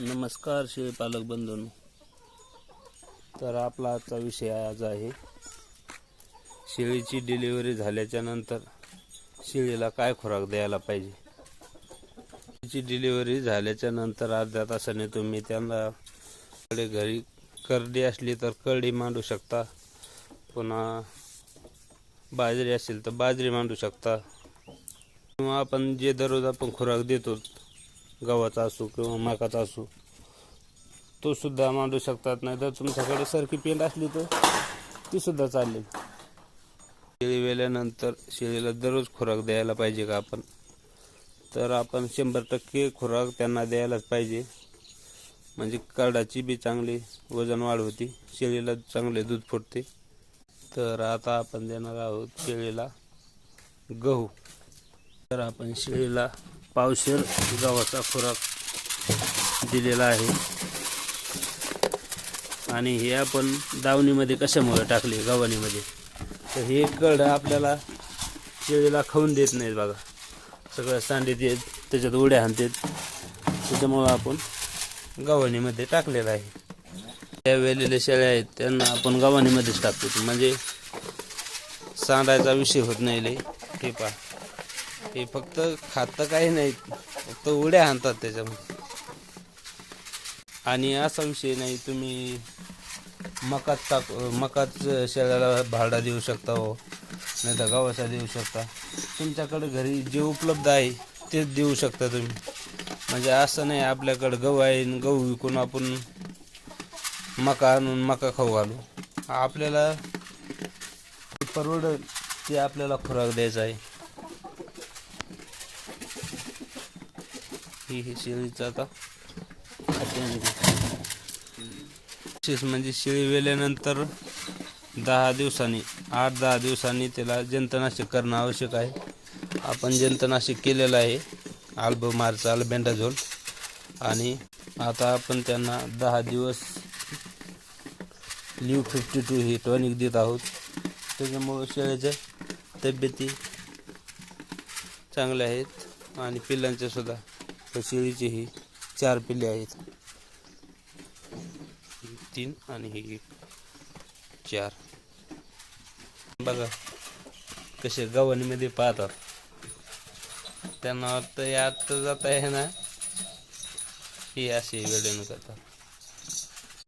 नमस्कार शेळी पालक बंधूंनो. तर आपला आजचा विषय आज आहे शेळीची डिलिव्हरी झाल्याच्या नंतर शेळीला काय खुराक द्यायला पाहिजे. शेळीची डिलिव्हरी झाल्याच्या नंतर अर्ध्या तासाने तुम्ही त्यांना घरी करडी असली तर करडी मांडू शकता, पुन्हा बाजरी असेल तर बाजरी मांडू शकता, किंवा आपण जे दररोज आपण खुराक देतो गव्हाचा असो किंवा मकाचा असो तो सुद्धा मांडू शकतात. नाही तर तुमच्याकडे सरकी पेंड असली तर ती सुद्धा चालेल. शेळी वेल्यानंतर शेळीला दररोज खुराक द्यायला पाहिजे का आपण, तर आपण 100% खुराक त्यांना द्यायलाच पाहिजे. म्हणजे करडाची बी चांगली वजन वाढ होती, शेळीला चांगले दूध फुटते. तर आता आपण देणार आहोत शेळीला गहू. तर आपण शेळीला पावशेर गव्हाचा खुराक दिलेला आहे. आणि हे आपण दावणीमध्ये कशामुळे टाकले गव्हाणीमध्ये, तर हे कड आपल्याला शेळीला खाऊन देत नाहीत बघा. सगळं सांडीत येत, त्याच्यात उड्या हाणतात. त्याच्यामुळं आपण गव्हाणीमध्ये टाकलेलं आहे. त्या वेलेल्या शेळ्या आहेत त्यांना आपण गव्हाणीमध्येच टाकतो, म्हणजे सांडायचा विषय होत नाही लय. हे पहा, हे फक्त खातं काही नाही, फक्त उड्या हाणतात त्याच्यामध्ये. आणि असा विषय नाही, तुम्ही मकाच शेळ्याला भाडा देऊ शकता हो, नाही तर गव्हाचा देऊ शकता. तुमच्याकडे घरी जे उपलब्ध आहे तेच देऊ शकता तुम्ही. म्हणजे असं नाही आपल्याकडे गहू आहे, गहू विकून आपण मका आणून मका खाऊ घालू. आपल्याला परवडेल ते आपल्याला खुराक द्यायचा आहे. ही शेळीचं आता विशेष म्हणजे शेळी वेल्यानंतर 8-10 दिवसांनी त्याला जंतुनाशक करणं आवश्यक आहे. आपण जंतुनाशक केलेलं आहे, अल्बमार्च अल्बेंडाझोल. आणि आता आपण त्यांना 10 दिवस लिव्ह 52 हे टॉनिक देत आहोत. त्याच्यामुळं शेळीच्या तब्येती चांगल्या आहेत आणि पिल्लांच्या सुद्धा. तर शेळीची ही 4 पिल्ले आहेत, 3 आणि ही 4. बघा कसे गव्हाणीमध्ये पाहतात, त्यांना वाटतं यात जात आहे ना, ही अशी वेळेनं करतात.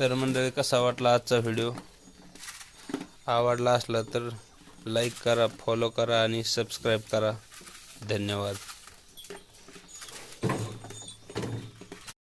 तर मंडळी, कसा वाटला आजचा व्हिडिओ? आवडला असला तर लाईक करा, फॉलो करा आणि सबस्क्राईब करा. धन्यवाद.